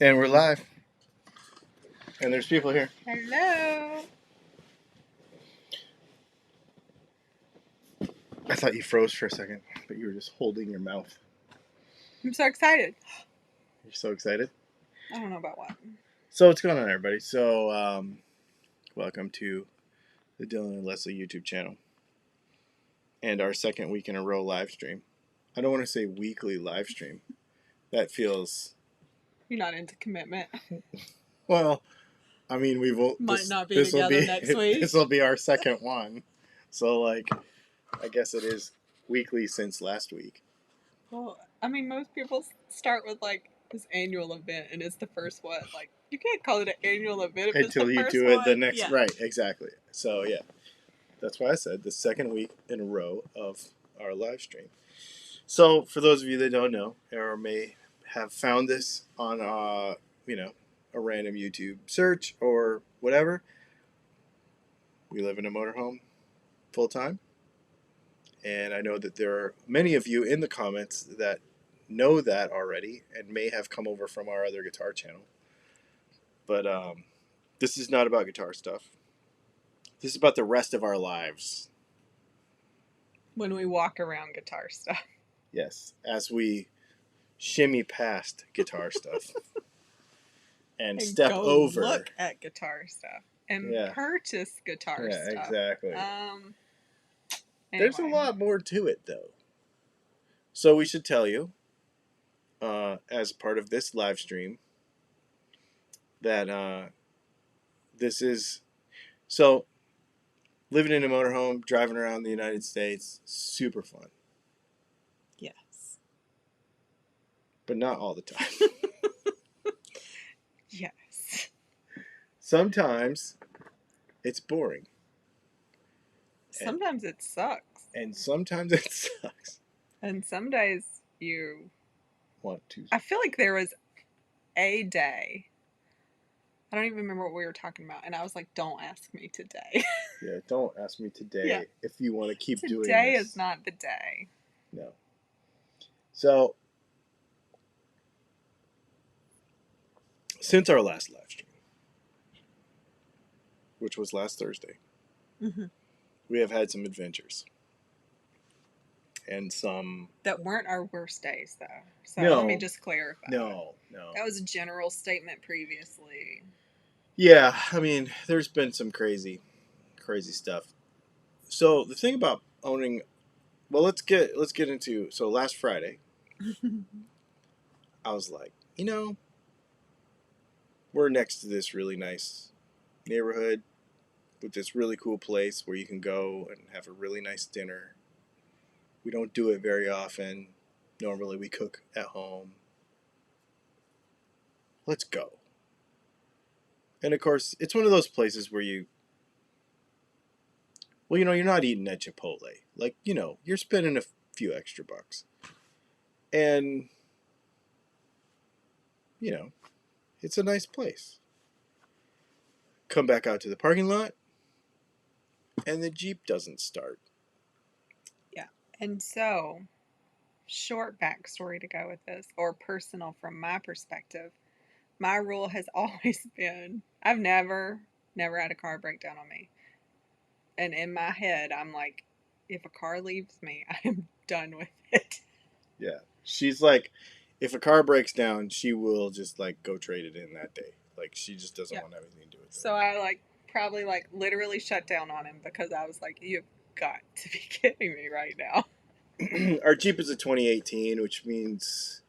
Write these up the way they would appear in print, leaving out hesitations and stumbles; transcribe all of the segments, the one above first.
And we're live. And there's people here. Hello. I thought you froze for a second, but you were just holding your mouth. I'm so excited. You're so excited. I don't know about what. So what's going on, everybody? So, welcome to the Dylan and Leslie YouTube channel and our second week in a row live stream. I don't want to say weekly live stream. That feels... You're not into commitment. Well, I mean, we will... Might not be together next week. This will be our second one. So, like, I guess it is weekly since last week. Well, I mean, most people start with like this annual event, and it's the first one. Like, you can't call it an annual event if Until it's the you first do one. it the next... Yeah. Right, exactly. So, yeah. That's why I said the second week in a row of our live stream. So, for those of you that don't know, or may have found this on, a random YouTube search or whatever, we live in a motorhome full time. And I know that there are many of you in the comments that know that already and may have come over from our other guitar channel. But this is not about guitar stuff. This is about the rest of our lives. When we walk around guitar stuff. Yes, as we shimmy past guitar stuff and step go over. Look at guitar stuff and purchase guitar stuff. Yeah, exactly. Anyway. There's a lot more to it, though. So we should tell you, as part of this live stream, that this is... So, living in a motorhome, driving around the United States, super fun. Yes. But not all the time. Yes. Sometimes it's boring. Sometimes it sucks. And sometimes it sucks. And some days you want to. I feel like there was a day, I don't even remember what we were talking about, and I was like, don't ask me today. Yeah, don't ask me today if you want to keep doing this. Today is not the day. No. So, since our last live stream, which was last Thursday, we have had some adventures. And some... That weren't our worst days, though. So let me just clarify. No. That was a general statement previously. Yeah, I mean, there's been some crazy stuff. So the thing about owning... Well, let's get into... So last Friday, I was like, we're next to this really nice neighborhood with this really cool place where you can go and have a really nice dinner. We don't do it very often. Normally we cook at home. Let's go. And of course, it's one of those places where you... Well, you're not eating at Chipotle. Like, you're spending a few extra bucks. And, it's a nice place. Come back out to the parking lot, and the Jeep doesn't start. Yeah. And so, short backstory to go with this, or personal from my perspective, my rule has always been, I've never had a car break down on me. And in my head, I'm like, if a car leaves me, I am done with it. Yeah. She's like, if a car breaks down, she will just, go trade it in that day. Like, she just doesn't want anything to do with it. So I, probably, literally shut down on him because I was like, you've got to be kidding me right now. Our Jeep is a 2018, which means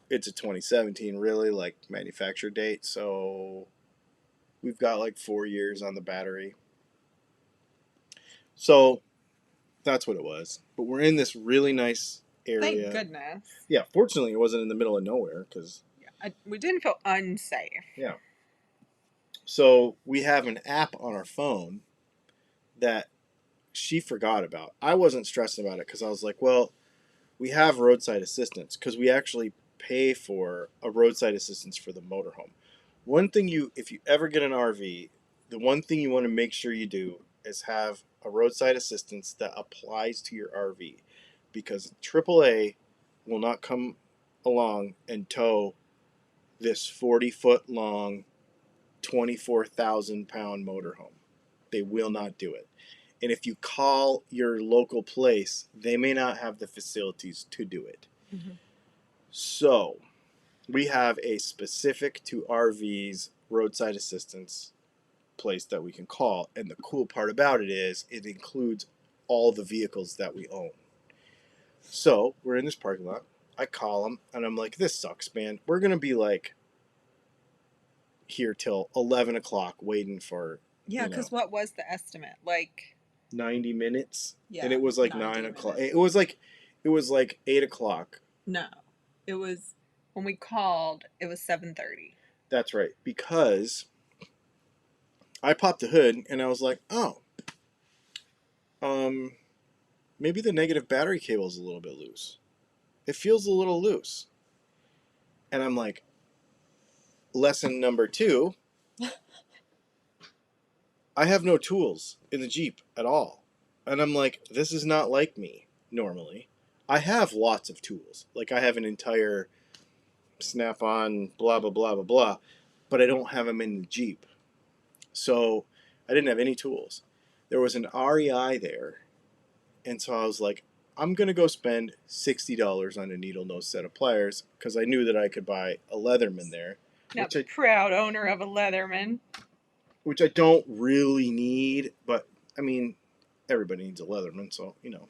it's a 2017, really, manufacture date. So we've got, 4 years on the battery. So that's what it was. But we're in this really nice area. Thank goodness. Yeah, fortunately it wasn't in the middle of nowhere because... we didn't feel unsafe. Yeah. So we have an app on our phone that she forgot about. I wasn't stressing about it because I was like, well, we have roadside assistance because we actually pay for a roadside assistance for the motorhome. One thing if you ever get an RV, the one thing you want to make sure you do is have a roadside assistance that applies to your RV, because AAA will not come along and tow this 40-foot long, 24,000-pound motorhome. They will not do it. And if you call your local place, they may not have the facilities to do it. Mm-hmm. So we have a specific to RVs roadside assistance place that we can call. And the cool part about it is it includes all the vehicles that we own. So we're in this parking lot. I call them and I'm like, this sucks, man. We're going to be like here till 11 o'clock waiting for, Yeah, because what was the estimate? Like 90 minutes. Yeah, And it was like 90 9 o'clock. minutes. It was like 8 o'clock. No, it was when we called. It was 7:30. That's right. Because I popped the hood and I was like, oh, maybe the negative battery cable is a little bit loose. It feels a little loose. And I'm like, lesson number 2, I have no tools in the Jeep at all. And I'm like, this is not like me normally. I have lots of tools. Like I have an entire snap-on, blah, blah, blah, blah, blah. But I don't have them in the Jeep. So I didn't have any tools. There was an REI there. And so I was like, I'm going to go spend $60 on a needle nose set of pliers because I knew that I could buy a Leatherman there. Now, proud owner of a Leatherman. Which I don't really need, but I mean, everybody needs a Leatherman, so you know.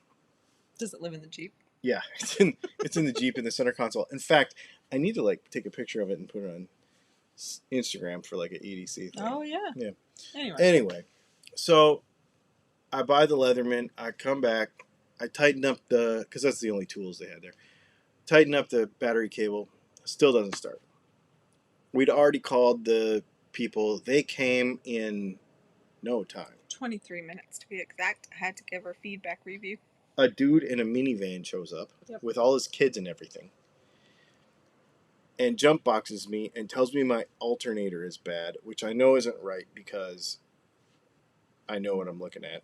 Does it live in the Jeep? Yeah, it's in the Jeep in the center console. In fact, I need to like take a picture of it and put it on Instagram for like an EDC thing. Oh yeah. Yeah. Anyway, so I buy the Leatherman. I come back. I tighten up because that's the only tools they had there. Tighten up the battery cable. Still doesn't start. We'd already called the people. They came in no time. 23 minutes to be exact. I had to give her feedback review. A dude in a minivan shows up with all his kids and everything and jump boxes me and tells me my alternator is bad, which I know isn't right because I know what I'm looking at.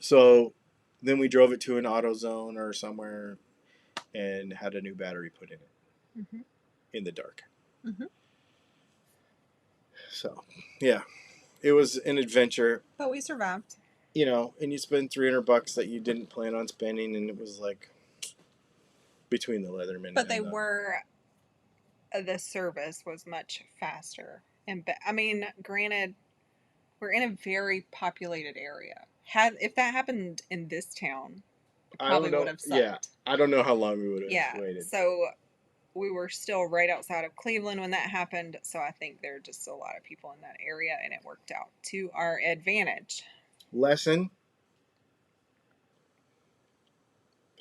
So then we drove it to an AutoZone or somewhere and had a new battery put in it in the dark. So, yeah, it was an adventure. But we survived. You know, and you spend $300 that you didn't plan on spending, and it was like between the Leatherman. But the service was much faster. And I mean, granted, we're in a very populated area. If that happened in this town, it probably would have sucked. Yeah, I don't know how long we would have waited. So we were still right outside of Cleveland when that happened. So I think there are just a lot of people in that area, and it worked out to our advantage. Lesson: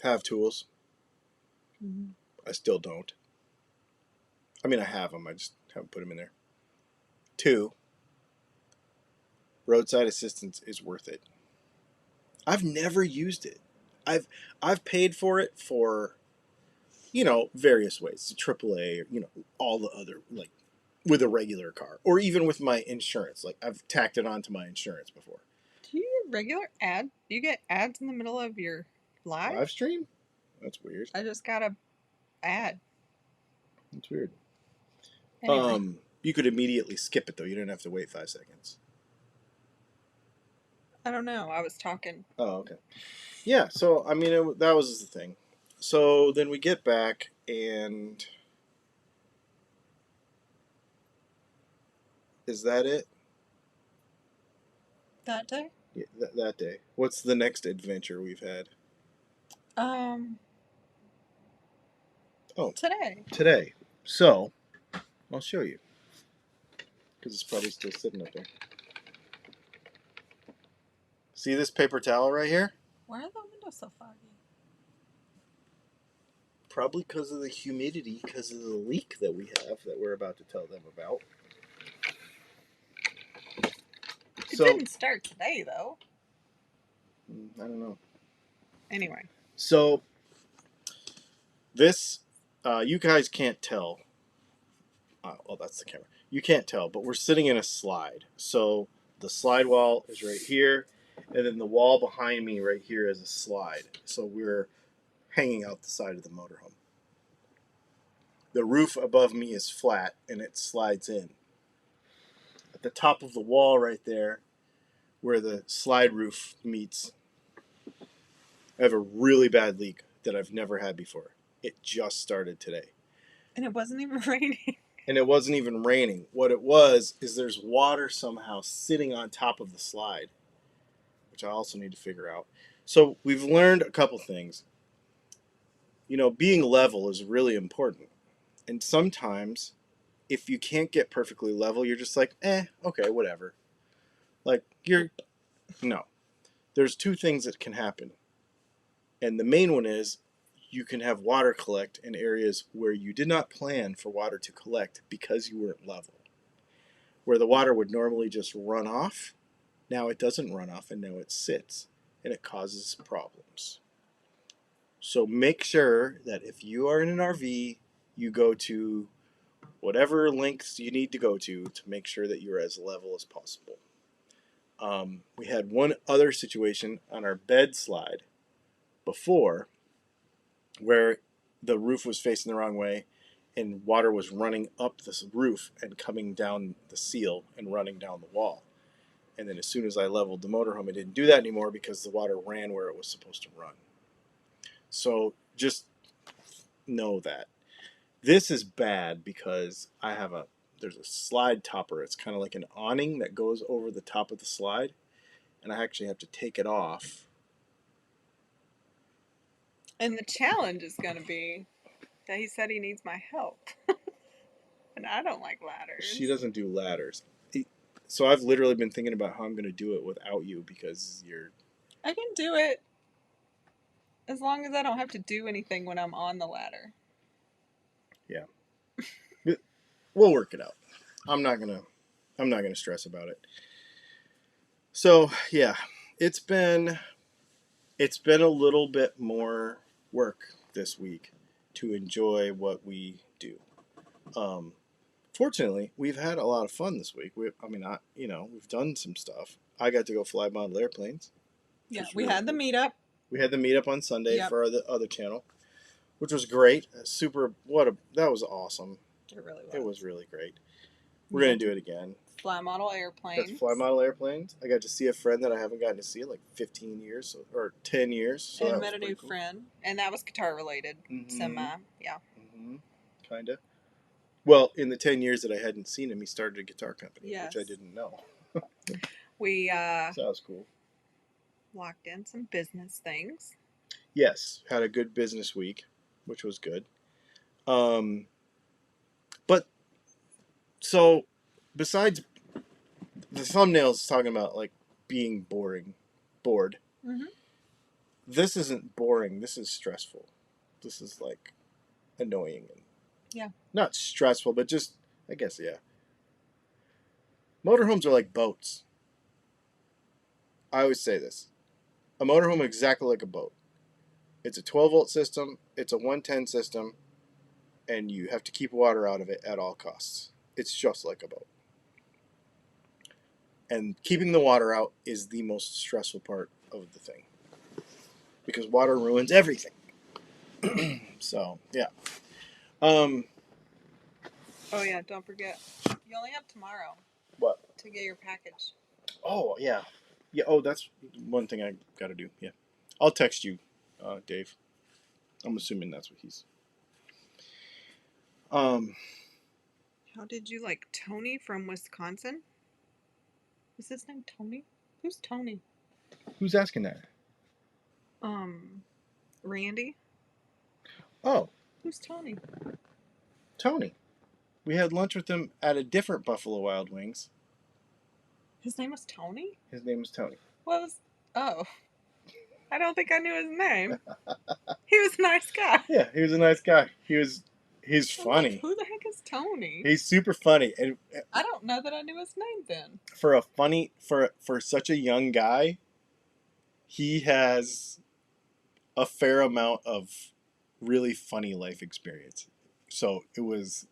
have tools. I still don't. I mean, I have them. I just haven't put them in there. 2, roadside assistance is worth it. I've never used it. I've paid for it for, you know, various ways. The AAA, or, you know, all the other, like with a regular car or even with my insurance. Like I've tacked it onto my insurance before. Do you get regular ads? Do you get ads in the middle of your live stream? That's weird. I just got a ad. That's weird. Anyway. You could immediately skip it though. You didn't have to wait 5 seconds. I don't know. I was talking. Oh, okay. Yeah. So I mean, that was the thing. So then we get back and is that it? That day? Yeah, that day. What's the next adventure we've had? Today. So, I'll show you. Because it's probably still sitting up there. See this paper towel right here? Why are the windows so foggy? Probably because of the humidity, because of the leak that we have that we're about to tell them about. It didn't start today, though. I don't know. Anyway. So, this, you guys can't tell. Oh, that's the camera. You can't tell, but we're sitting in a slide. So, the slide wall is right here, and then the wall behind me right here is a slide. So, we're hanging out the side of the motorhome. the roof above me is flat and it slides in. At the top of the wall right there, where the slide roof meets, I have a really bad leak that I've never had before. It just started today. And it wasn't even raining. And it wasn't even raining. What it was is there's water somehow sitting on top of the slide, which I also need to figure out. So we've learned a couple things. You know, being level is really important. And sometimes, if you can't get perfectly level, you're just like, okay, whatever. Like, no. There's two things that can happen. And the main one is you can have water collect in areas where you did not plan for water to collect because you weren't level. Where the water would normally just run off, now it doesn't run off and now it sits and it causes problems. So make sure that if you are in an RV, you go to whatever lengths you need to go to make sure that you're as level as possible. We had one other situation on our bed slide before where the roof was facing the wrong way and water was running up this roof and coming down the seal and running down the wall. And then as soon as I leveled the motorhome, it didn't do that anymore because the water ran where it was supposed to run. So just know that. This is bad because there's a slide topper. It's kind of like an awning that goes over the top of the slide. And I actually have to take it off. And the challenge is going to be that he said he needs my help. And I don't like ladders. She doesn't do ladders. So I've literally been thinking about how I'm going to do it without you because you're... I can do it as long as I don't have to do anything when I'm on the ladder. Yeah. We'll work it out. I'm not gonna stress about it. So yeah, it's been a little bit more work this week to enjoy what we do. Fortunately, we've had a lot of fun this week. We've done some stuff. I got to go fly model airplanes. Yeah, we had the meetup. We had the meetup on Sunday for the other channel, which was great. That was awesome. It really was. It was really great. We're going to do it again. Fly model airplanes. Got to fly model airplanes. I got to see a friend that I haven't gotten to see in like 15 years or 10 years. So and met a new friend. And that was guitar related. Semi, yeah. Mm-hmm. Kind of. Well, in the 10 years that I hadn't seen him, he started a guitar company, which I didn't know. We so that was cool. Locked in some business things. Yes, had a good business week, which was good. But so besides the thumbnails talking about like being bored. Mm-hmm. This isn't boring. This is stressful. This is like annoying and not stressful, but just I guess Motorhomes are like boats. I always say this. A motorhome is exactly like a boat. It's a 12-volt system. It's a 110 system, and you have to keep water out of it at all costs. It's just like a boat. And keeping the water out is the most stressful part of the thing. Because water ruins everything. So, yeah. Oh, yeah, don't forget. You only have tomorrow. What? To get your package. Oh, yeah. Yeah, that's one thing I got to do. Yeah. I'll text you, Dave. I'm assuming that's what he's... How did you like Tony from Wisconsin? Is his name Tony? Who's Tony? Who's asking that? Randy. Oh. Who's Tony? Tony. We had lunch with him at a different Buffalo Wild Wings. His name was Tony? His name was Tony. Oh. I don't think I knew his name. He was a nice guy. Yeah, he was a nice guy. He's funny. Like, who the heck is Tony? He's super funny, and I don't know that I knew his name then. For such a young guy, he has a fair amount of really funny life experience. So it was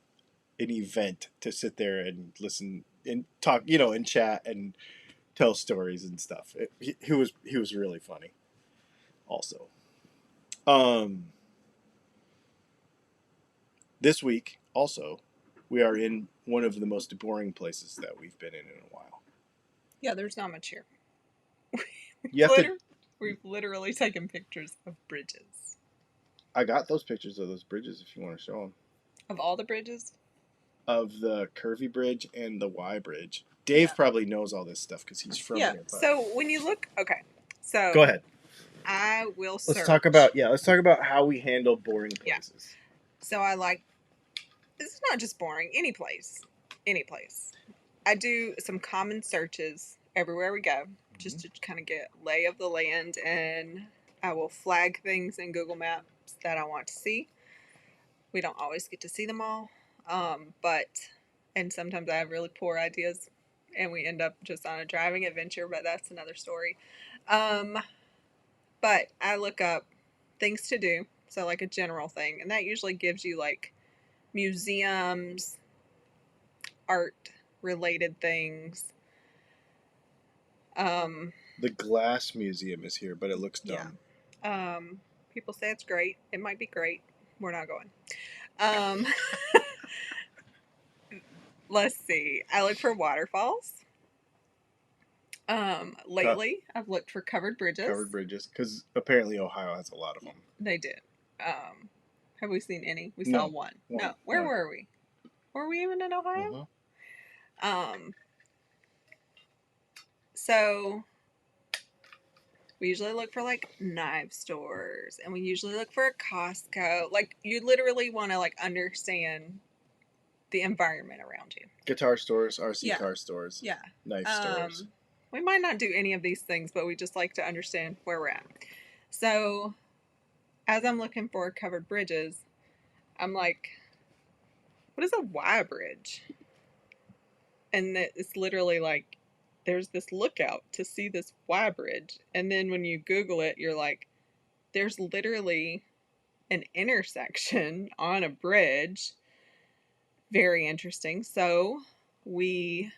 an event to sit there and listen and talk, and chat and tell stories and stuff. He was really funny. Also, This week, also, we are in one of the most boring places that we've been in a while. Yeah, there's not much here. You have to. We've literally taken pictures of bridges. I got those pictures of those bridges if you want to show them. Of all the bridges? Of the Curvy Bridge and the Y Bridge. Dave probably knows all this stuff because he's from here. But... So when you look, okay. So go ahead. I will search. Let's talk about how we handle boring places. Yeah. So I like. It's not just boring. Any place. I do some common searches everywhere we go, just to kind of get lay of the land, and I will flag things in Google Maps that I want to see. We don't always get to see them all, and sometimes I have really poor ideas, and we end up just on a driving adventure, but that's another story. But I look up things to do, so like a general thing, and that usually gives you like museums, art related things. The Glass Museum is here, but it looks dumb. Yeah. People say it's great. It might be great. We're not going. Let's see. I look for waterfalls. Lately, I've looked for covered bridges. Because apparently Ohio has a lot of them. They did. Have we seen any? We saw one. No. Where were we? Were we even in Ohio? So we usually look for like knife stores, and we usually look for a Costco. Like you literally want to like understand the environment around you. Guitar stores, RC car stores, knife stores. We might not do any of these things, but we just like to understand where we're at. So as I'm looking for covered bridges, I'm like, what is a Y bridge? And it's literally like, there's this lookout to see this Y bridge. And then when you Google it, you're like, there's literally an intersection on a bridge. Very interesting. So we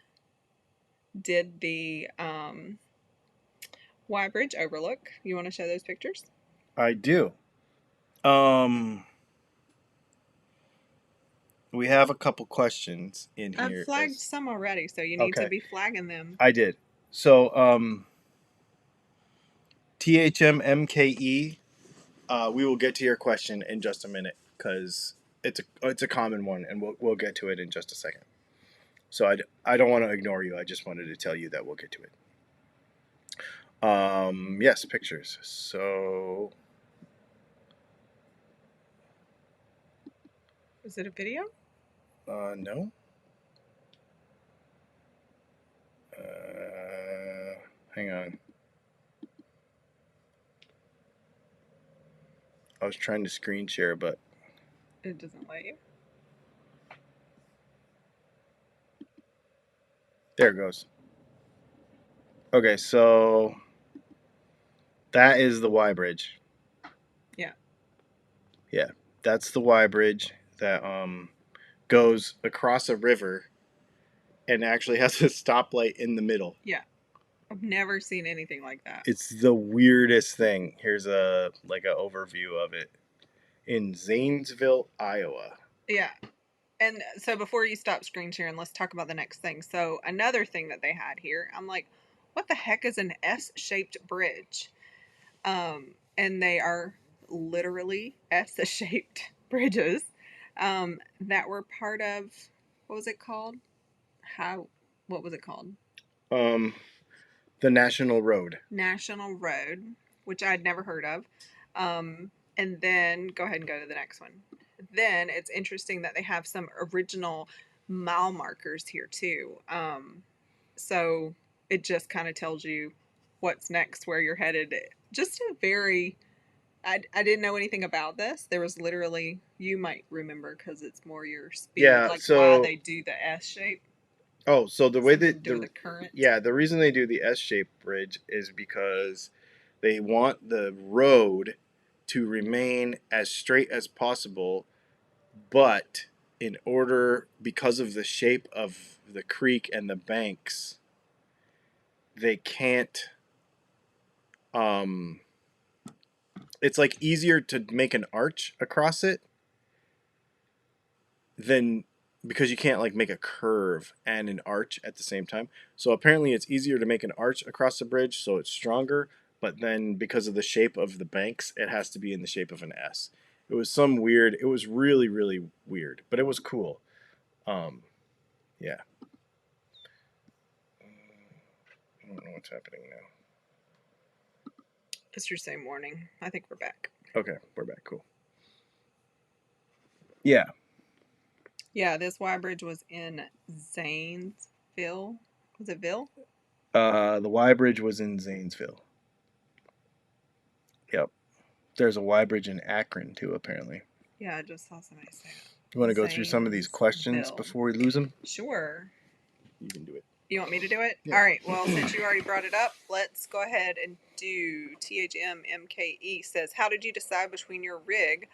did the Y bridge overlook. You want to show those pictures? I do. We have a couple questions in here. I've flagged some already, so you need to be flagging them. I did. So, THMMKE, we will get to your question in just a minute because it's a common one, and we'll get to it in just a second. So I don't want to ignore you. I just wanted to tell you that we'll get to it. Yes, pictures. So, is it a video? No. Hang on. I was trying to screen share, but it doesn't let you. There it goes. Okay, so that is the Y bridge. Yeah. Yeah, that's the Y bridge that goes across a river and actually has a stoplight in the middle. Yeah. I've never seen anything like that. It's the weirdest thing. Here's an overview of it in Zanesville, Iowa. Yeah. And so before you stop screen sharing, let's talk about the next thing. So another thing that they had here, I'm like, what the heck is an S-shaped bridge? And they are literally S-shaped bridges that were part of, what was it called? What was it called? The National Road. National Road, which I'd never heard of. And then go ahead and go to the next one. Then it's interesting that they have some original mile markers here too. So it just kind of tells you what's next, where you're headed. Just a very, I didn't know anything about this. There was literally, you might remember because it's more your speed, why they do the S shape. Oh, so the way that the current. Yeah, the reason they do the S-shaped bridge is because they want the road to remain as straight as possible, but because of the shape of the creek and the banks, they can't. It's like easier to make an arch across it then because you can't like make a curve and an arch at the same time. So apparently it's easier to make an arch across the bridge so it's stronger, but then because of the shape of the banks, it has to be in the shape of an S. It was some weird, it was really, really weird, but it was cool. Yeah. I don't know what's happening now. It's your same morning. I think we're back. Okay, we're back. Cool. Yeah. Yeah, this Y bridge was in Zanesville. Was it Ville? The Y Bridge was in Zanesville. Yep. There's a Y Bridge in Akron too, apparently. Yeah, I just saw somebody say it. You want to go through some of these questions Zanesville. before we lose them? Sure. You can do it. You want me to do it? Yeah. All right. Well, since you already brought it up, let's go ahead and do THMMKE says, how did you decide between your rig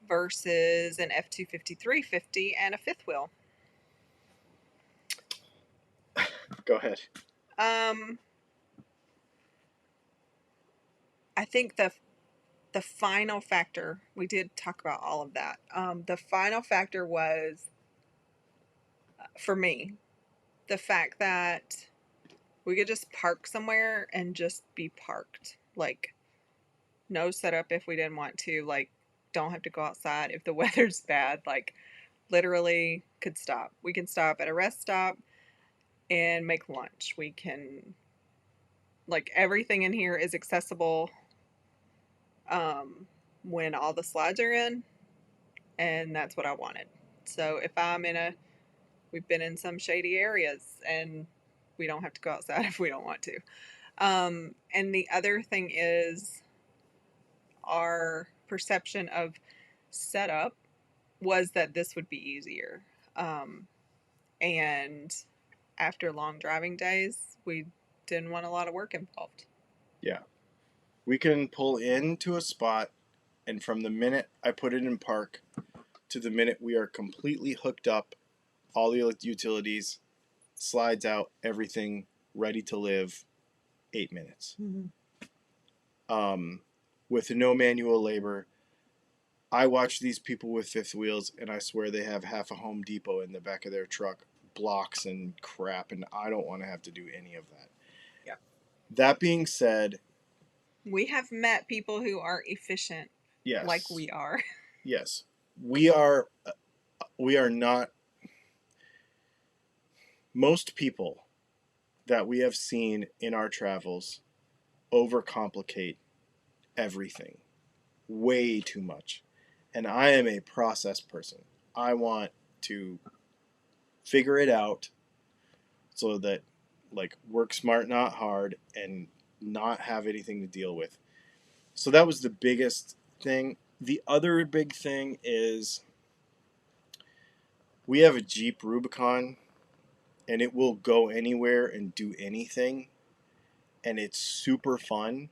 versus an F250 350 and a fifth wheel? Go ahead. I think the final factor, we did talk about all of that. The final factor was, for me, the fact that we could just park somewhere and just be parked. Like, no setup if we didn't want to. Like, don't have to go outside if the weather's bad. Like, literally could stop. We can stop at a rest stop and make lunch. We can, like, everything in here is accessible when all the slides are in, and that's what I wanted. So if I'm we've been in some shady areas and we don't have to go outside if we don't want to. And the other thing is our perception of setup was that this would be easier. And after long driving days, we didn't want a lot of work involved. Yeah. We can pull into a spot, and from the minute I put it in park to the minute we are completely hooked up, all the utilities, slides out, everything ready to live, 8 minutes. With no manual labor. I watch these people with fifth wheels, and I swear they have half a Home Depot in the back of their truck, blocks and crap, and I don't want to have to do any of that. Yeah. That being said, we have met people who are efficient, yes, like we are. Yes, we are. We are not. Most people that we have seen in our travels overcomplicate everything way too much. And I am a process person. I want to figure it out so that, like, work smart, not hard, and not have anything to deal with. So that was the biggest thing. The other big thing is we have a Jeep Rubicon, and it will go anywhere and do anything, and it's super fun.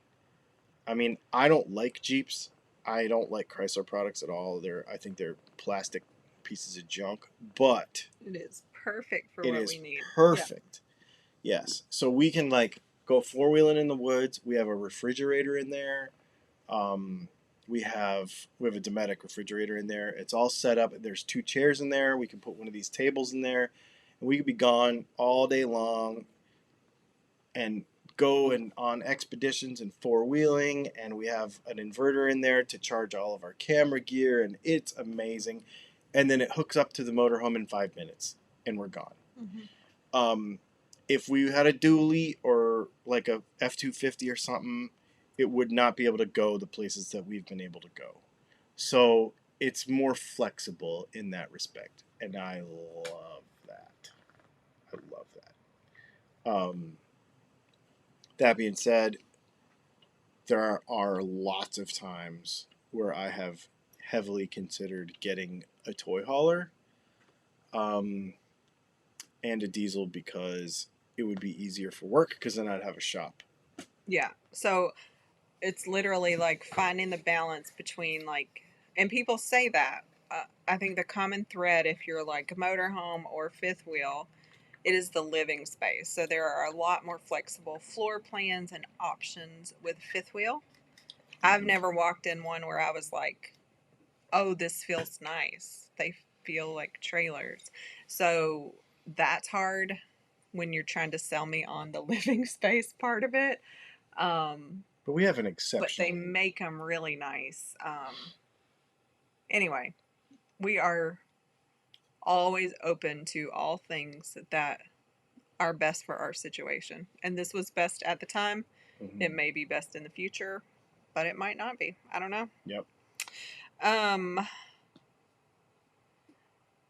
I mean, I don't like Jeeps. I don't like Chrysler products at all. I think they're plastic pieces of junk, but it is perfect for what we need. Perfect. Yeah. Yes. So we can like go four-wheeling in the woods. We have a refrigerator in there. We have a Dometic refrigerator in there. It's all set up. There's 2 chairs in there. We can put one of these tables in there, and we could be gone all day long and go and on expeditions and four-wheeling, and we have an inverter in there to charge all of our camera gear, and it's amazing. And then it hooks up to the motorhome in 5 minutes, and we're gone. If we had a dually or like a F250 or something, it would not be able to go the places that we've been able to go. So it's more flexible in that respect, and I love that. I love that. That being said, there are lots of times where I have heavily considered getting a toy hauler and a diesel because it would be easier for work because then I'd have a shop. Yeah. So it's literally like finding the balance between like, and people say that. I think the common thread, if you're like a motorhome or fifth wheel, it is the living space. So there are a lot more flexible floor plans and options with fifth wheel. I've never walked in one where I was like, oh, this feels nice. feel like trailers. So that's hard when you're trying to sell me on the living space part of it. But we have an But they exceptional. make them really nice. Anyway, we are always open to all things that are best for our situation. And this was best at the time. Mhm. It may be best in the future, but it might not be. I don't know. Yep.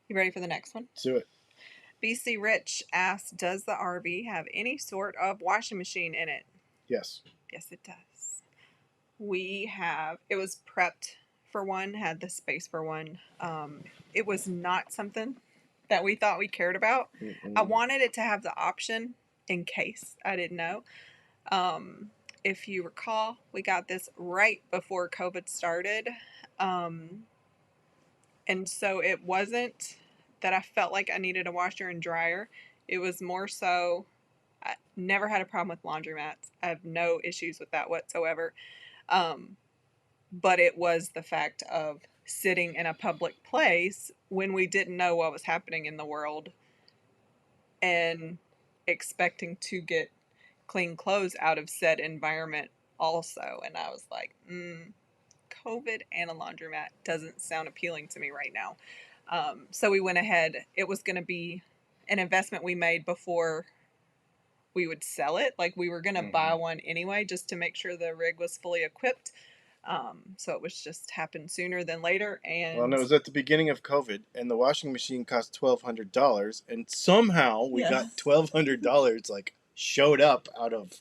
You ready for the next one? Let's do it. BC Rich asks, does the RV have any sort of washing machine in it? Yes. Yes, it does. It was prepped for one, had the space for one. It was not something that we thought we cared about. I wanted it to have the option in case I didn't know. If you recall, we got this right before COVID started. And so it wasn't that I felt like I needed a washer and dryer. It was more so I never had a problem with laundromats. I have no issues with that whatsoever. But it was the fact of sitting in a public place when we didn't know what was happening in the world and expecting to get clean clothes out of said environment also. And I was like, COVID and a laundromat doesn't sound appealing to me right now. So we went ahead. It was going to be an investment we made before we would sell it. Like we were going to buy one anyway, just to make sure the rig was fully equipped. So it was just happened sooner than later. And Well, and it was at the beginning of COVID, and the washing machine cost $1,200, and somehow we got $1,200 like showed up out of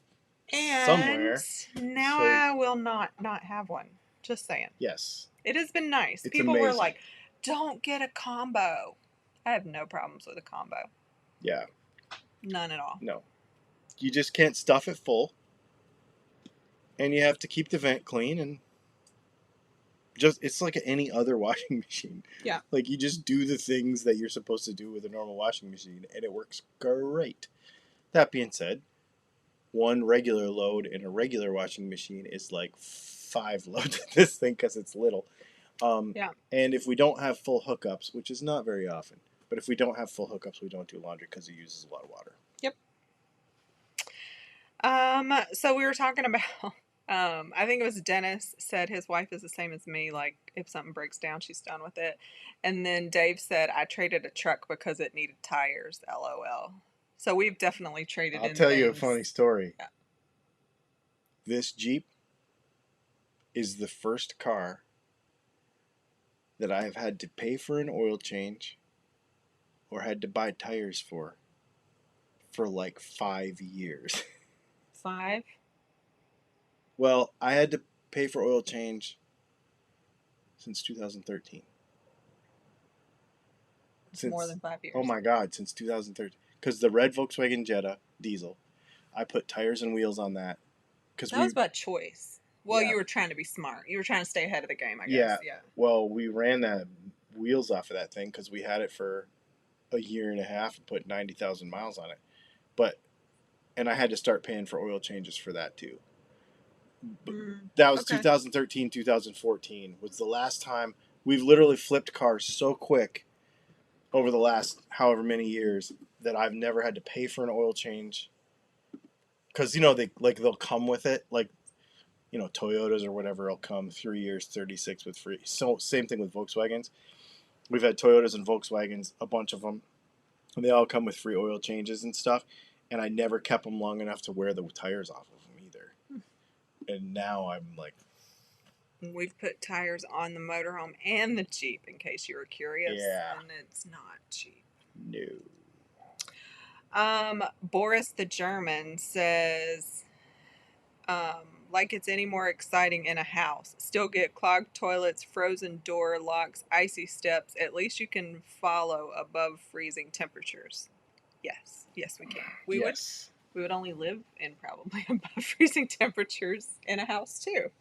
somewhere. Now So, I will not have one. Just saying. yes, It has been nice. it's People were amazing. like, "Don't get a combo." I have no problems with a combo. Yeah, None at all. no, you just can't stuff it full, and you have to keep the vent clean, and just it's like any other washing machine. Yeah. Like you just do the things that you're supposed to do with a normal washing machine, and it works great. That being said, one regular load in a regular washing machine is like 5 loads of this thing because it's little. Yeah. And if we don't have full hookups, which is not very often, but if we don't have full hookups, we don't do laundry because it uses a lot of water. Yep. So we were talking about I think it was Dennis said his wife is the same as me, like if something breaks down, she's done with it. And then Dave said I traded a truck because it needed tires, LOL. So we've definitely traded I'll in tell you a things. funny story. Yeah. This Jeep is the first car that I have had to pay for an oil change or had to buy tires for like 5 years. 5? Well, I had to pay for oil change since 2013. Since more than 5 years. Oh my God, since 2013. Because the red Volkswagen Jetta diesel, I put tires and wheels on that. That was by choice. Well, you were trying to be smart. You were trying to stay ahead of the game, I guess. Yeah. Well, we ran that wheels off of that thing because we had it for a year and a half and put 90,000 miles on it. And I had to start paying for oil changes for that too. That was 2013, 2014 was the last time. We've literally flipped cars so quick over the last however many years that I've never had to pay for an oil change. Because they'll come with it, like Toyotas or whatever will come 3 years 36 with free. So same thing with Volkswagens. We've had Toyotas and Volkswagens, a bunch of them, and they all come with free oil changes and stuff. And I never kept them long enough to wear the tires off of them either. And now I'm like, we've put tires on the motorhome and the Jeep, in case you were curious. Yeah. And it's not cheap. No. Boris the German says, like it's any more exciting in a house. Still get clogged toilets, frozen door locks, icy steps. At least you can follow above freezing temperatures. Yes, we can. We would only live in probably above freezing temperatures in a house too.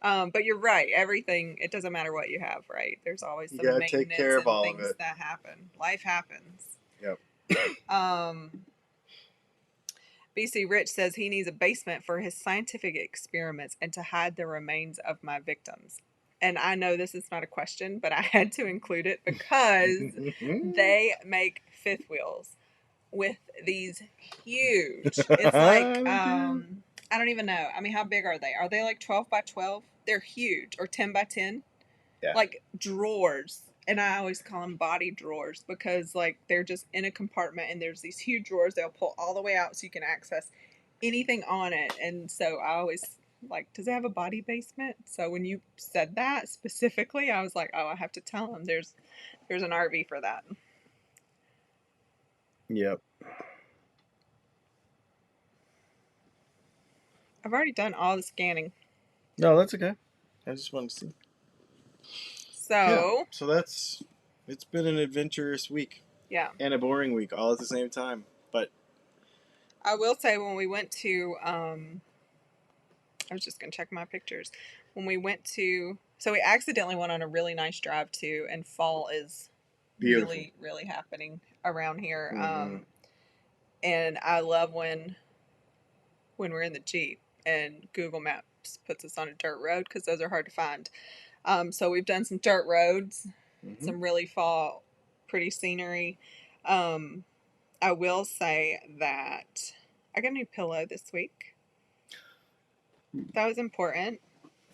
But you're right. Everything, it doesn't matter what you have, right? There's always some maintenance take care of and all things of it. that happen. Life happens. Yep. BC Rich says he needs a basement for his scientific experiments and to hide the remains of my victims. and I know this is not a question, but I had to include it because they make fifth wheels with these huge. It's like They do. I don't even know. I mean, how big are they? Are they like 12 by 12? They're huge, or 10 by 10, Yeah. like drawers. And I always call them body drawers because like they're just in a compartment and there's these huge drawers they'll pull all the way out so you can access anything on it. And so I always like, does it have a body basement? So when you said that specifically, I was like, oh, I have to tell them there's an RV for that. Yep. I've already done all the scanning. No, that's okay. I just wanted to see. Yeah. So So it's been an adventurous week yeah, and a boring week all at the same time. But I will say when we went to I was just gonna check my pictures. When we went to, so we accidentally went on a really nice drive too, and fall is beautiful. really, really happening around here. Mhm. And I love when we're in the Jeep and Google Maps puts us on a dirt road because those are hard to find. So we've done some dirt roads, some really fall, pretty scenery. I will say that I got a new pillow this week. That was important.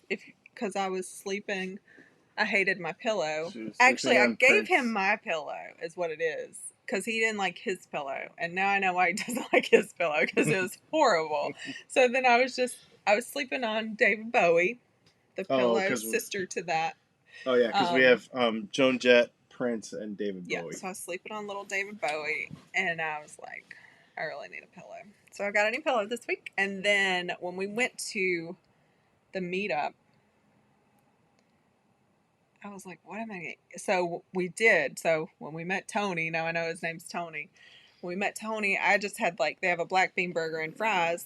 If because I was sleeping, I hated my pillow. She was Actually, sleeping I on gave Prince. him my pillow, is what it is, because he didn't like his pillow, and now I know why he doesn't like his pillow because it was horrible. So then I was sleeping on David Bowie, the Oh, pillow because sister to that. oh yeah, because we have Joan Jett, Prince, and David Yeah, Bowie. so I was sleeping on little David Bowie, and I was like, I really need a pillow. So I got a new pillow this week, and then when we went to the meetup, I was like, what am I getting? So we did. So when we met Tony, now I know his name's Tony. When we met Tony, I just had like, they have a black bean burger and fries.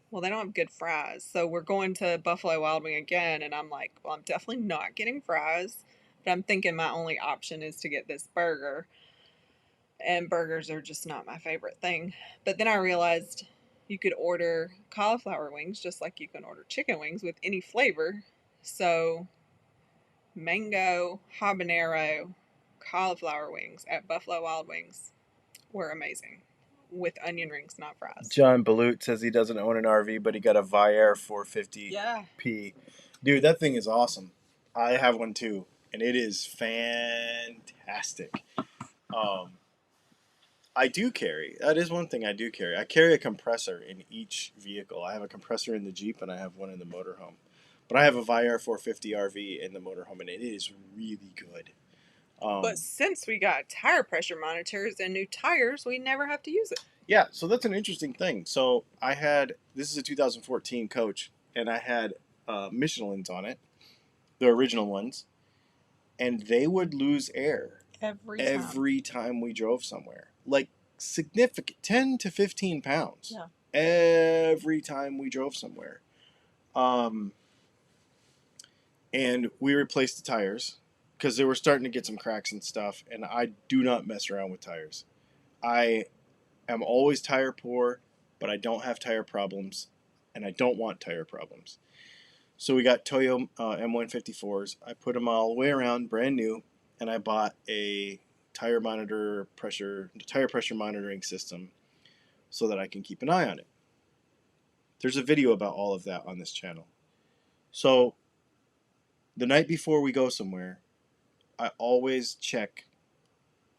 Well, they don't have good fries. So we're going to Buffalo Wild Wing again. And I'm like, well, I'm definitely not getting fries. But I'm thinking my only option is to get this burger. And burgers are just not my favorite thing. But then I realized you could order cauliflower wings just like you can order chicken wings with any flavor. So mango habanero cauliflower wings at Buffalo Wild Wings were amazing with onion rings, not fries. John Balut says he doesn't own an RV, but he got a Viair 450P. Yeah. Dude, that thing is awesome. I have one too, and it is fantastic. I do carry. That is one thing I do carry. I carry a compressor in each vehicle. I have a compressor in the Jeep, and I have one in the motorhome. But I have a Viair 450 RV in the motorhome, and it is really good. But since we got tire pressure monitors and new tires, we never have to use it. Yeah, so that's an interesting thing. So I had, this is a 2014 Coach, and I had Michelin's on it, the original ones, and they would lose air every time we drove somewhere. Like significant, 10 to 15 pounds. Yeah. Every time we drove somewhere. And we replaced the tires because they were starting to get some cracks and stuff, and I do not mess around with tires. I am always tire poor, but I don't have tire problems, and I don't want tire problems. So we got Toyo M154s. I put them all the way around, brand new, and I bought a tire pressure monitoring system so that I can keep an eye on it. There's a video about all of that on this channel. So the night before we go somewhere, I always check.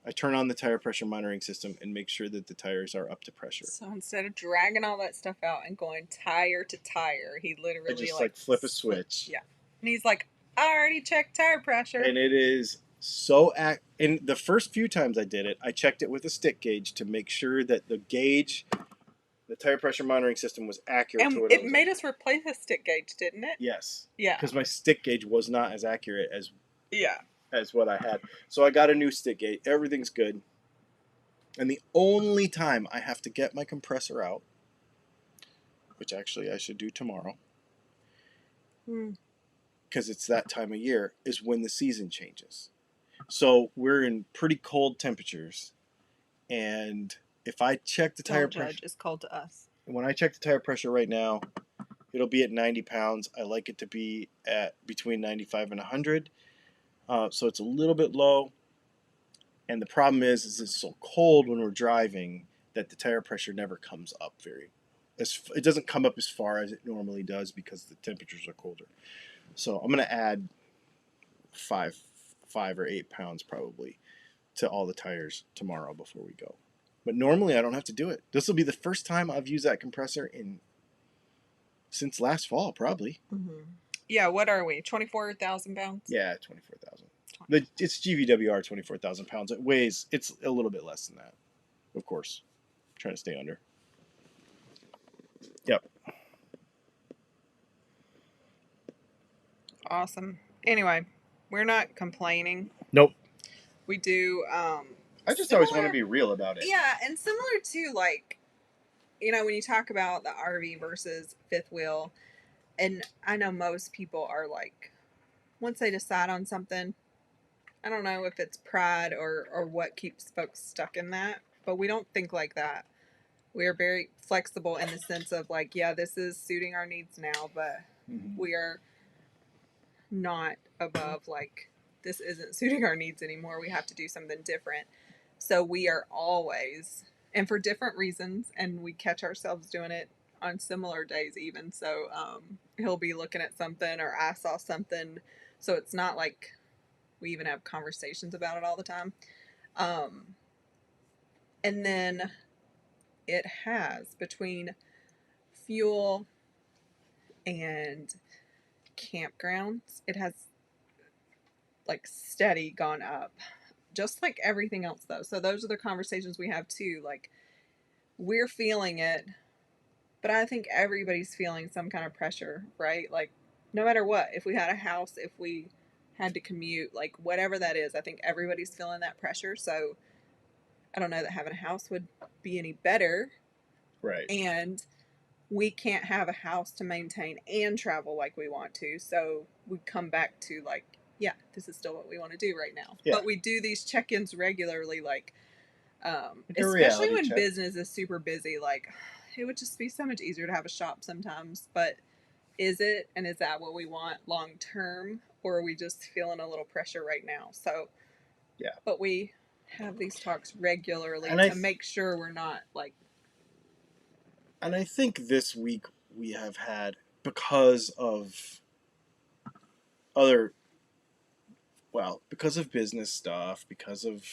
I turn on the tire pressure monitoring system and make sure that the tires are up to pressure. So instead of dragging all that stuff out and going tire to tire, he literally I just like flip a switch. Yeah. And he's like, I already checked tire pressure. And it is so and the first few times I did it, I checked it with a stick gauge to make sure that the gauge, the tire pressure monitoring system, was accurate and to what it made us replace the stick gauge, didn't it? Yes. Yeah. Because my stick gauge was not as accurate as yeah, as what I had. So I got a new stick gauge. Everything's good. And the only time I have to get my compressor out, which actually I should do tomorrow, because it's that time of year, is when the season changes. So we're in pretty cold temperatures, and if I check the tire pressure, it's cold to us. when I check the tire pressure right now, It'll be at 90 pounds. I like it to be at between 95 and 100. So it's a little bit low. And the problem is it's so cold when we're driving that the tire pressure never comes up it doesn't come up as far as it normally does because the temperatures are colder. So I'm going to add 5 or 8 pounds probably to all the tires tomorrow before we go. But normally I don't have to do it. This will be the first time I've used that compressor since last fall, probably. Mm-hmm. Yeah, what are we? 24,000 pounds? Yeah, 24,000. It's GVWR 24,000 pounds. It's a little bit less than that, of course. I'm trying to stay under. Yep. Awesome. Anyway, we're not complaining. Nope. We do. I just always want to be real about it. Yeah, and similar to like, when you talk about the RV versus fifth wheel, and I know most people are like, once they decide on something, I don't know if it's pride or what keeps folks stuck in that, but we don't think like that. We are very flexible in the sense of like, yeah, this is suiting our needs now, but we are not above like, this isn't suiting our needs anymore. We have to do something different. So we are always, and for different reasons, and we catch ourselves doing it on similar days even. So he'll be looking at something or I saw something. So it's not like we even have conversations about it all the time. And then it has, between fuel and campgrounds, it has like steady gone up, just like everything else though. So those are the conversations we have too. Like, we're feeling it, but I think everybody's feeling some kind of pressure, right? Like, no matter what, if we had a house, if we had to commute, like whatever that is, I think everybody's feeling that pressure. So I don't know that having a house would be any better. Right. And we can't have a house to maintain and travel like we want to. So we come back to like, yeah, this is still what we want to do right now. Yeah. But we do these check-ins regularly, like especially when business is super busy. Like, it would just be so much easier to have a shop sometimes. But is it, and is that what we want long term, or are we just feeling a little pressure right now? So yeah. But we have these talks regularly to make sure we're not like. And I think this week we have had, because of business stuff, because of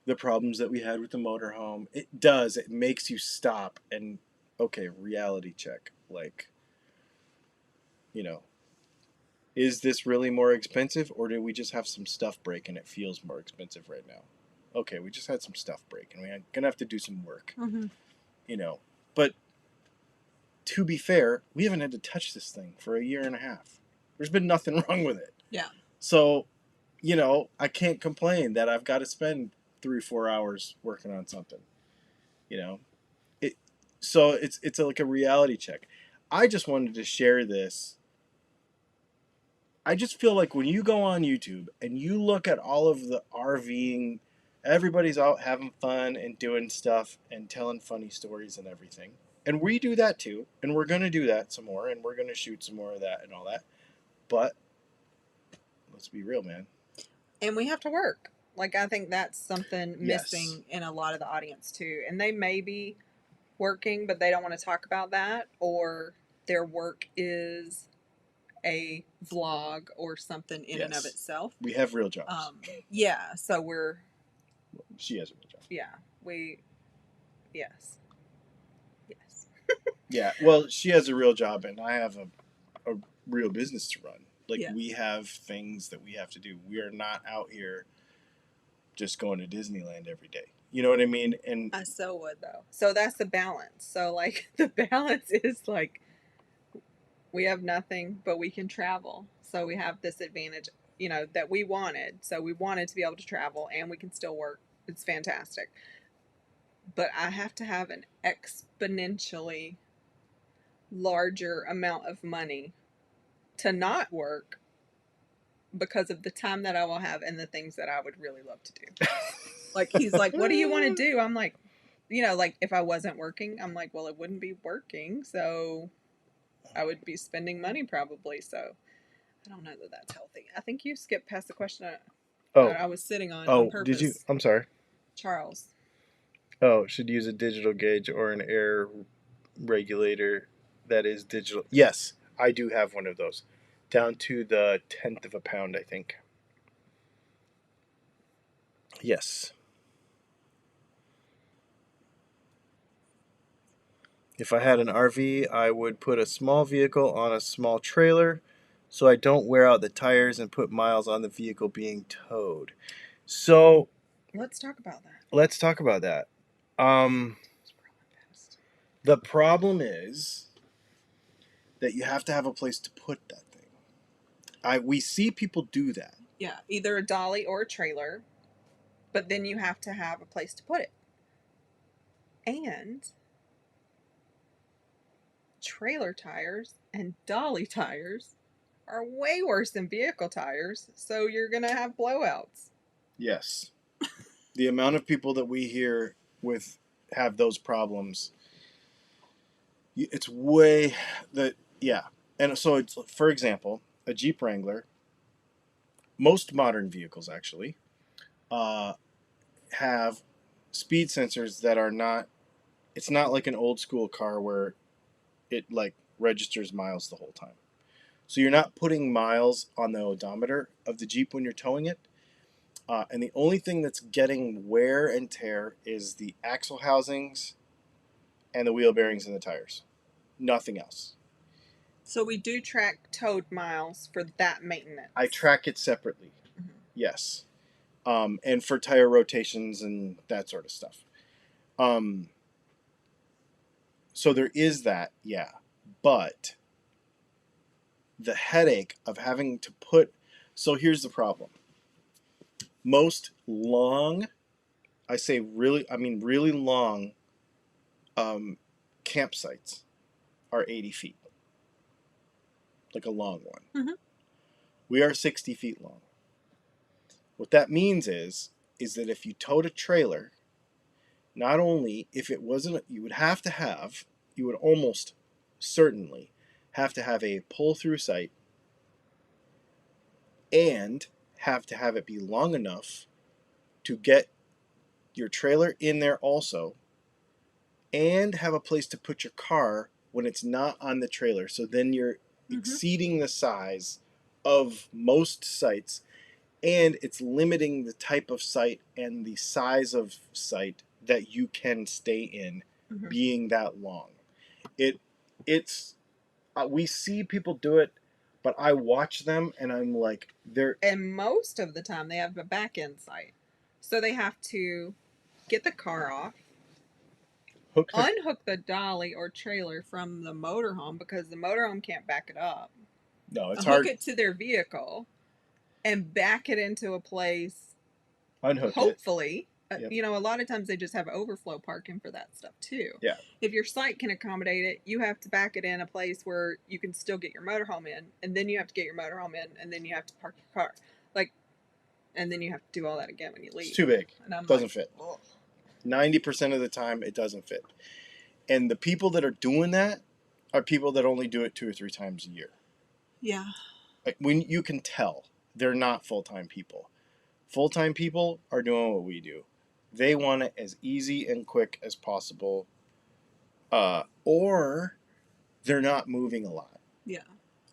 the problems that we had with the motorhome, it makes you stop and, okay, reality check. Like, is this really more expensive, or did we just have some stuff break and it feels more expensive right now? Okay, we just had some stuff break and we're going to have to do some work. Mm-hmm. But to be fair, we haven't had to touch this thing for a year and a half. There's been nothing wrong with it. Yeah. So, I can't complain that I've got to spend 3-4 hours working on something. So it's like a reality check. I just wanted to share this. I just feel like when you go on YouTube and you look at all of the RVing, everybody's out having fun and doing stuff and telling funny stories and everything. And we do that too. And we're going to do that some more. And we're going to shoot some more of that and all that. But let's be real, man. And we have to work. Like, I think that's something missing in a lot of the audience too. And they may be working, but they don't want to talk about that. Or their work is a vlog or something in and of itself. We have real jobs. Yeah. So she has a real job. Yeah. Yes. Yeah, well, she has a real job, and I have a real business to run. Like, we have things that we have to do. We are not out here just going to Disneyland every day. You know what I mean? And I so would, though. So that's the balance. So, like, the balance is, like, we have nothing, but we can travel. So we have this advantage, that we wanted. So we wanted to be able to travel, and we can still work. It's fantastic. But I have to have an exponentially larger amount of money to not work because of the time that I will have and the things that I would really love to do. Like, he's like, what do you want to do? I'm like, like, if I wasn't working, I'm like, well, it wouldn't be working. So I would be spending money probably. So I don't know that that's healthy. I think you skipped past the question Oh, I was sitting on oh, did you? purpose. I'm sorry. Charles. Oh, should use a digital gauge or an air regulator that is digital. Yes, I do have one of those. Down to the tenth of a pound, I think. Yes. If I had an RV, I would put a small vehicle on a small trailer so I don't wear out the tires and put miles on the vehicle being towed. So Let's talk about that. let's talk about that. Um, the problem is that you have to have a place to put that thing. We see people do that. Yeah, either a dolly or a trailer, but then you have to have a place to put it. And trailer tires and dolly tires are way worse than vehicle tires, so you're going to have blowouts. Yes. The amount of people that we hear with have those problems, it's way that yeah. And so it's, for example, a Jeep Wrangler, most modern vehicles actually, uh, have speed sensors that are not. It's not like an old school car where it like registers miles the whole time. So you're not putting miles on the odometer of the Jeep when you're towing it. And the only thing that's getting wear and tear is the axle housings and the wheel bearings and the tires. Nothing else. So we do track towed miles for that maintenance. I track it separately. Mm-hmm. Yes. And for tire rotations and that sort of stuff. So there is that, yeah. But the headache of having to put. So here's the problem. Most long, really long campsites are 80 feet. Like a long one. Mm-hmm. We are 60 feet long. What that means is that if you towed a trailer, not only if it wasn't, you would almost certainly have to have a pull through site and have to have it be long enough to get your trailer in there also and have a place to put your car when it's not on the trailer. So then you're exceeding the size of most sites, and it's limiting the type of site and the size of site that you can stay in being that long. It's we see people do it, but I watch them and I'm like, and most of the time they have a back end site. So they have to get the car off, unhook the dolly or trailer from the motorhome because the motorhome can't back it up. No, it's hard. hard. Hook it to their vehicle and back it into a place. Unhook hopefully, it. Yep. You know, a lot of times they just have overflow parking for that stuff too. Yeah. If your site can accommodate it, you have to back it in a place where you can still get your motorhome in, and then you have to get your motorhome in, and then you have to park your car. Like, and then you have to do all that again when you leave. It's too big. And I'm doesn't like, fit. ugh. 90% of the time, it doesn't fit. And the people that are doing that are people that only do it 2 or 3 times a year. Yeah. Like when you can tell they're not full-time people. Full-time people are doing what we do. They want it as easy and quick as possible, or they're not moving a lot. Yeah.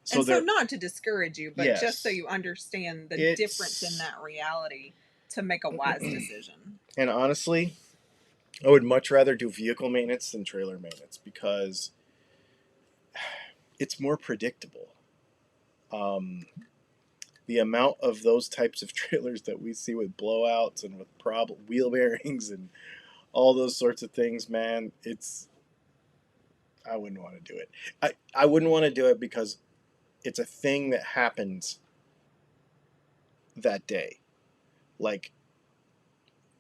So not to discourage you, but yes, just so you understand the difference in that reality to make a wise decision. And honestly, I would much rather do vehicle maintenance than trailer maintenance because it's more predictable. The amount of those types of trailers that we see with blowouts and with wheel bearings and all those sorts of things, man, I wouldn't want to do it. I wouldn't want to do it because it's a thing that happens that day. Like,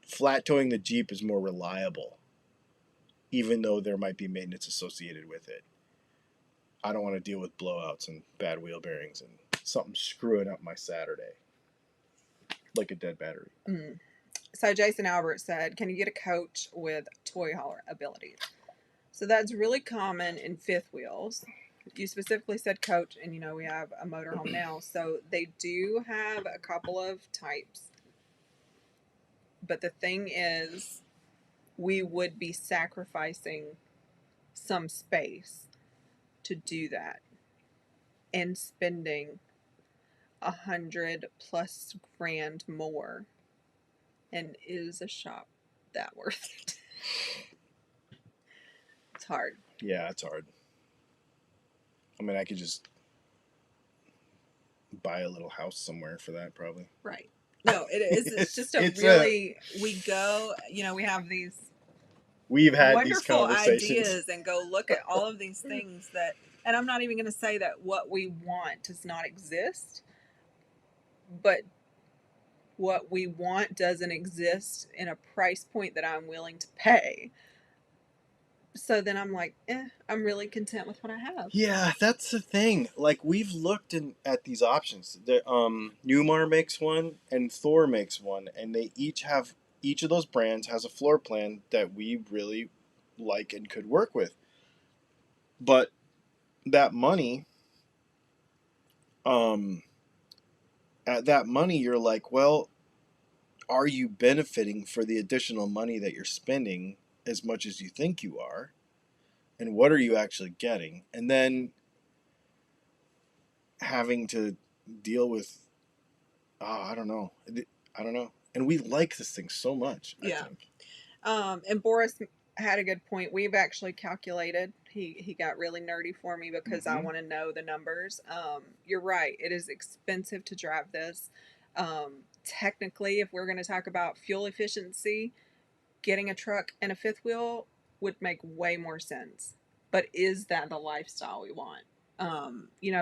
flat towing the Jeep is more reliable, even though there might be maintenance associated with it. I don't want to deal with blowouts and bad wheel bearings and something screwing up my Saturday, like a dead battery. So Jason Albert said, can you get a coach with toy hauler abilities? So that's really common in fifth wheels. you specifically said coach, and we have a motorhome now, so they do have a couple of types. But the thing is, we would be sacrificing some space to do that and spending 100+ grand more. And is a shop that worth it? It's hard. Yeah, it's hard. I mean, I could just buy a little house somewhere for that, probably. Right. No, it is. It's just we go, we have these we've had these wonderful conversations. ideas and go look at all of these things and I'm not even going to say that what we want does not exist, but what we want doesn't exist in a price point that I'm willing to pay. So then I'm like, I'm really content with what I have. Yeah, that's the thing. Like, we've looked at these options. Newmar makes one and Thor makes one, and they each of those brands has a floor plan that we really like and could work with. But that money, at that money, you're like, well, are you benefiting for the additional money that you're spending as much as you think you are? And what are you actually getting? And then having to deal with, I don't know. And we like this thing so much, I think. And Boris had a good point. We've actually calculated. He got really nerdy for me because I want to know the numbers. You're right. It is expensive to drive this. Technically, if we're going to talk about fuel efficiency, getting a truck and a fifth wheel would make way more sense. But is that the lifestyle we want?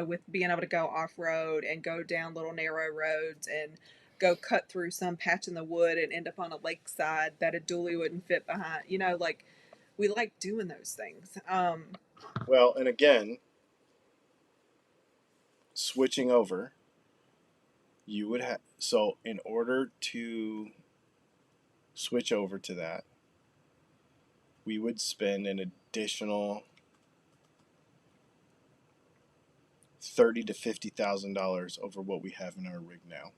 With being able to go off road and go down little narrow roads and go cut through some patch in the wood and end up on a lakeside that a dually wouldn't fit behind. We like doing those things. Well, and again, switching over, you would have, so in order to switch over to that, we would spend an additional $30,000 to $50,000 over what we have in our rig now.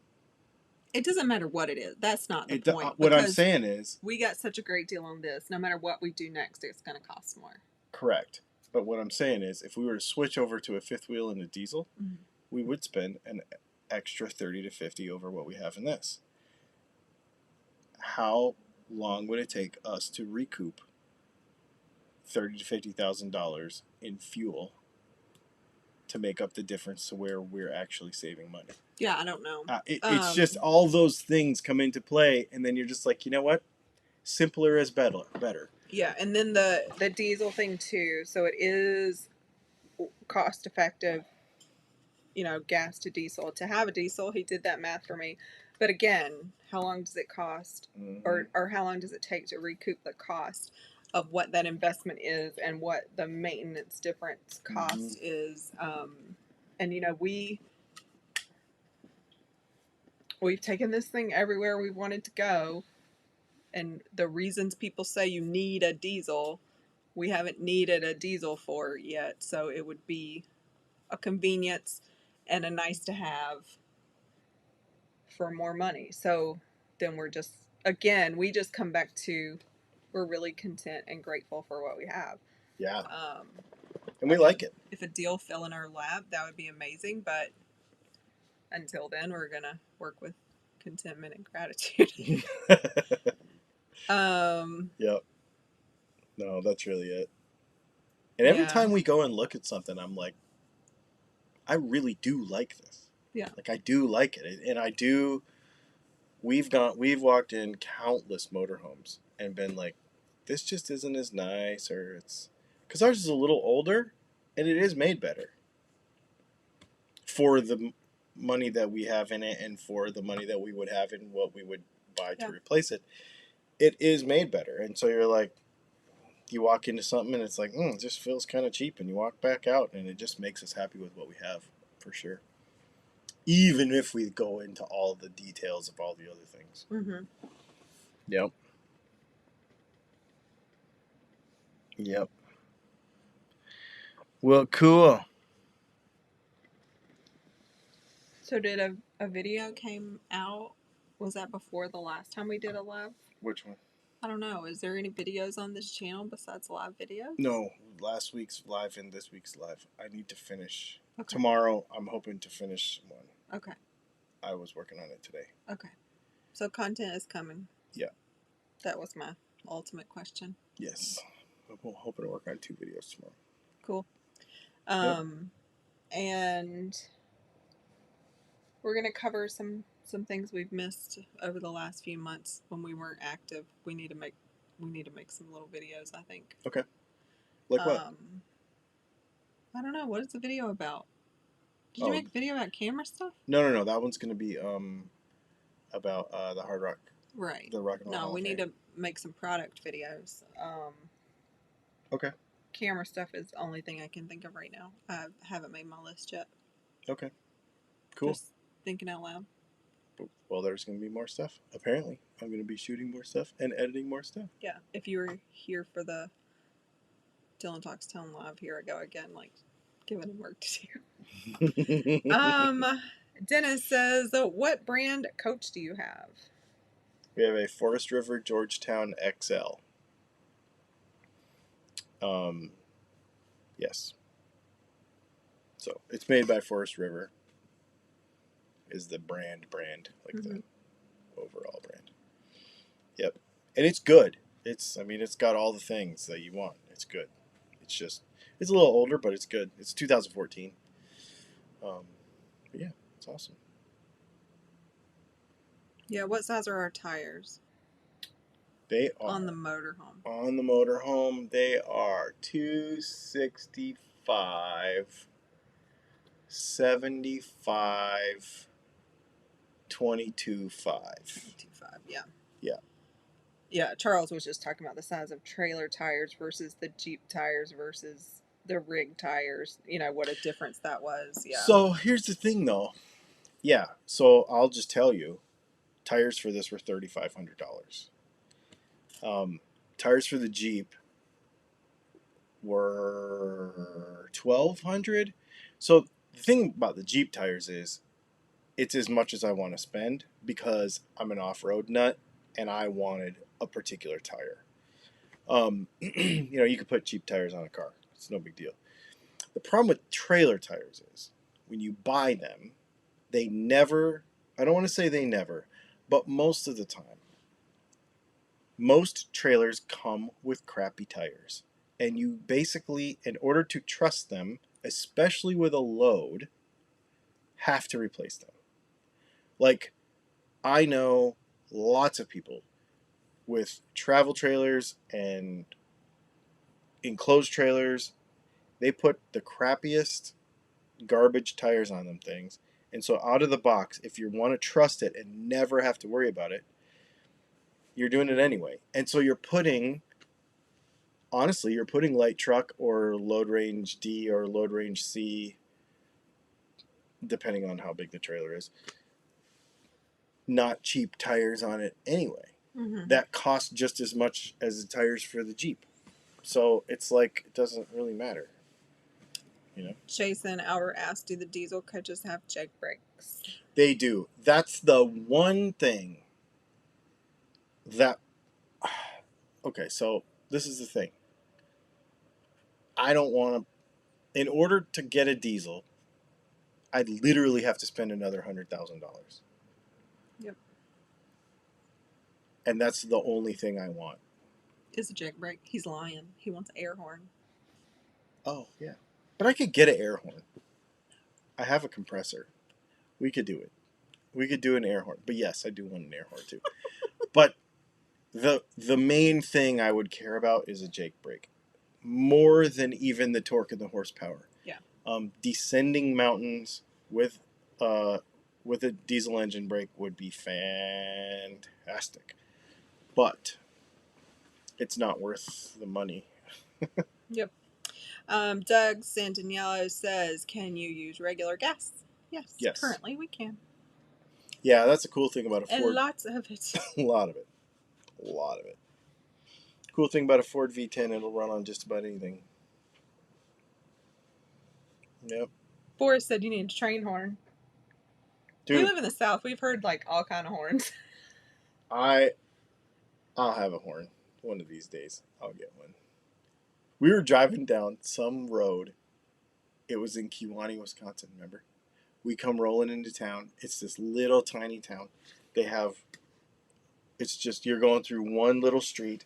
It doesn't matter what it is. That's not the point. What I'm saying is, we got such a great deal on this. No matter what we do next, it's going to cost more. Correct. But what I'm saying is, if we were to switch over to a fifth wheel and a diesel, we would spend an extra 30 to 50 over what we have in this. How long would it take us to recoup $30,000 to $50,000 in fuel to make up the difference to where we're actually saving money? Yeah, I don't know. It's just all those things come into play, and then you're just like, you know what? Simpler is better. Yeah, and then the diesel thing too. So it is cost effective, gas to diesel. To have a diesel, he did that math for me. But again, how long does it cost, or how long does it take to recoup the cost of what that investment is and what the maintenance difference cost is? And we've taken this thing everywhere we wanted to go, and the reasons people say you need a diesel, we haven't needed a diesel for yet. So it would be a convenience and a nice to have for more money. So then we just come back to, we're really content and grateful for what we have. Yeah. And we like it. If a deal fell in our lap, that would be amazing. But until then, we're going to work with contentment and gratitude. Yep. No, that's really it. And every time we go and look at something, I'm like, I really do like this. Yeah. Like, I do like it. And I do. We've walked in countless motorhomes and been like, this just isn't as nice, or it's, because ours is a little older and it is made better for the money that we have in it and for the money that we would have in what we would buy to replace it. It is made better. And so you're like, you walk into something and it's like, it just feels kind of cheap, and you walk back out and it just makes us happy with what we have, for sure. Even if we go into all the details of all the other things. Yep. Well, cool. So did a video came out? Was that before the last time we did a live? Which one? I don't know. Is there any videos on this channel besides live videos? No, last week's live and this week's live. I need to finish. Okay. Tomorrow, I'm hoping to finish one. Okay. I was working on it today. Okay. So content is coming. Yeah. That was my ultimate question. Yes. I'm hoping to work on 2 videos tomorrow. Cool. Yep. And we're gonna cover some things we've missed over the last few months when we weren't active. We need to make some little videos, I think. Okay. Like what? I don't know. What is the video about? Did you make a video about camera stuff? No. That one's gonna be about the Hard Rock. Right. The Rock and Roll. No, Hall we of need Fame. to make some product videos. Okay. Camera stuff is the only thing I can think of right now. I haven't made my list yet. Okay. Cool. Just thinking out loud. Well, there's going to be more stuff. Apparently, I'm going to be shooting more stuff and editing more stuff. Yeah. If you were here for the Dylan Talks Town Live, here I go again, like giving him work to do. Dennis says, what brand coach do you have? We have a Forest River Georgetown XL. Yes. So it's made by Forest River. Is the brand, like the overall brand. Yep, and it's good. It's got all the things that you want. It's good. It's a little older, but it's good. It's 2014. But yeah, it's awesome. Yeah, what size are our tires? They are on the motorhome. On the motorhome, they are 265, 75, 22.5. 22.5, yeah. Yeah. Yeah, Charles was just talking about the size of trailer tires versus the Jeep tires versus the rig tires. You know, what a difference that was. Yeah. So here's the thing, though. Yeah, so I'll just tell you, tires for this were $3,500. Tires for the Jeep were $1,200. So the thing about the Jeep tires is, it's as much as I want to spend because I'm an off-road nut and I wanted a particular tire. You could put cheap tires on a car. It's no big deal. The problem with trailer tires is when you buy them, they never, I don't want to say they never, but most of the time, most trailers come with crappy tires. And you basically, in order to trust them, especially with a load, have to replace them. Like, I know lots of people with travel trailers and enclosed trailers. They put the crappiest garbage tires on them things. And so out of the box, if you want to trust it and never have to worry about it, you're doing it anyway. And so you're putting light truck or load range D or load range C, depending on how big the trailer is, not cheap tires on it anyway. Mm-hmm. That cost just as much as the tires for the Jeep. So it's like, it doesn't really matter. Jason Albert asked, do the diesel coaches have jake brakes? They do. That's the one thing that... Okay, so this is the thing. I don't want to... In order to get a diesel, I'd literally have to spend another $100,000. Yep. And that's the only thing I want. Is a jake brake. He's lying. He wants an air horn. Oh, yeah. But I could get an air horn. I have a compressor. We could do it. We could do an air horn. But yes, I do want an air horn too. But the main thing I would care about is a jake brake. More than even the torque and the horsepower. Yeah. Descending mountains with a diesel engine brake would be fantastic. But it's not worth the money. Yep. Doug Santaniello says, can you use regular gas? Yes. Currently we can. Yeah, that's a cool thing about a Ford. And lots of it. A lot of it. Cool thing about a Ford V10, it'll run on just about anything. Yep. Boris said you need a train horn. We Dude, live in the South. We've heard like all kind of horns. I'll have a horn one of these days. I'll get one. We were driving down some road. It was in Kewanee, Wisconsin, remember? We come rolling into town. It's this little tiny town. It's just, you're going through one little street.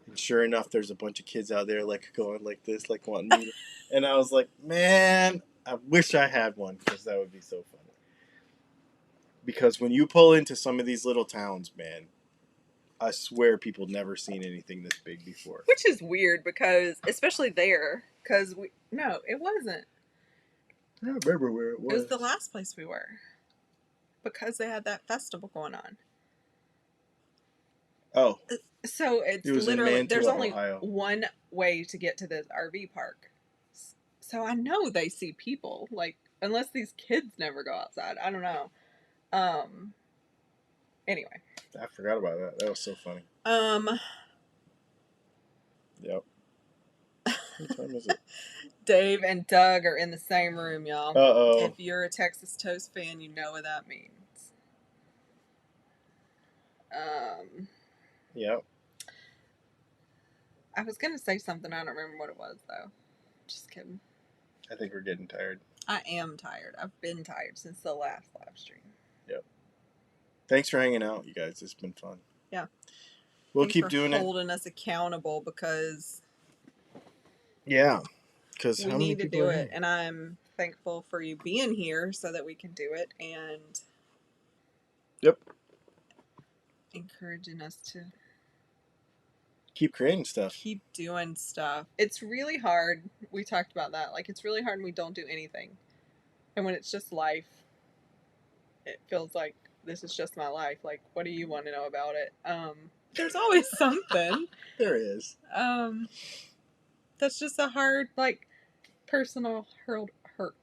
And sure enough, there's a bunch of kids out there like going like this, like wanting me to. And I was like, man, I wish I had one because that would be so funny. Because when you pull into some of these little towns, man, I swear people never seen anything this big before. Which is weird because, especially there, because no, it wasn't. I don't remember where it was. It was the last place we were. Because they had that festival going on. Oh. So it's It was in literally, Mantua, there's only Ohio. one way to get to this RV park. So I know they see people. Like, unless these kids never go outside. I don't know. Anyway. I forgot about that. That was so funny. Yep. What time is it? Dave and Doug are in the same room, y'all. Uh-oh. If you're a Texas Toast fan, you know what that means. Yep. I was going to say something. I don't remember what it was, though. Just kidding. I think we're getting tired. I am tired. I've been tired since the last live stream. Yep. Thanks for hanging out, you guys. It's been fun. Yeah. We'll Thanks keep for doing it. holding us accountable because Yeah. Because we need to do it. And I'm thankful for you being here so that we can do it. And yep, encouraging us to keep creating stuff. Keep doing stuff. It's really hard. We talked about that. Like, it's really hard when we don't do anything. And when it's just life, it feels like this is just my life. Like, what do you want to know about it? There's always something. There is. That's just a hard, like, personal hurdle for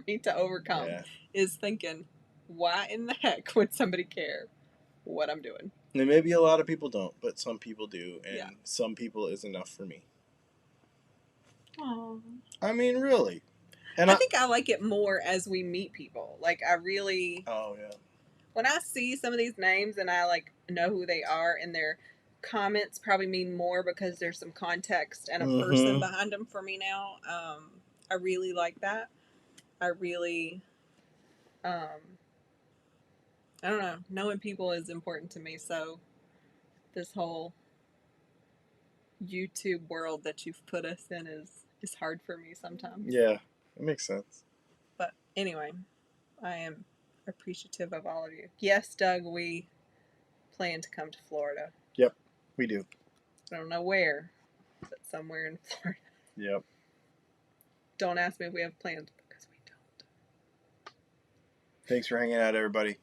me to overcome. Yeah. Is thinking, why in the heck would somebody care what I'm doing? And maybe a lot of people don't, but some people do, and Yeah. some people is enough for me. Aww. I mean, really. And I think I like it more as we meet people. Like, I really... Oh, yeah. When I see some of these names and I, like, know who they are, and their comments probably mean more because there's some context and a person behind them for me now. I really like that. I really... I don't know. Knowing people is important to me, so this whole YouTube world that you've put us in is hard for me sometimes. Yeah, it makes sense. But anyway, I am appreciative of all of you. Yes, Doug, we plan to come to Florida. Yep, we do. I don't know where, but somewhere in Florida. Yep. Don't ask me if we have plans, because we don't. Thanks for hanging out, everybody.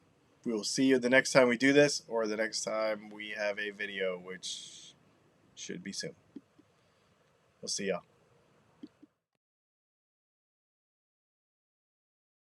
We will see you the next time we do this, or the next time we have a video, which should be soon. We'll see y'all.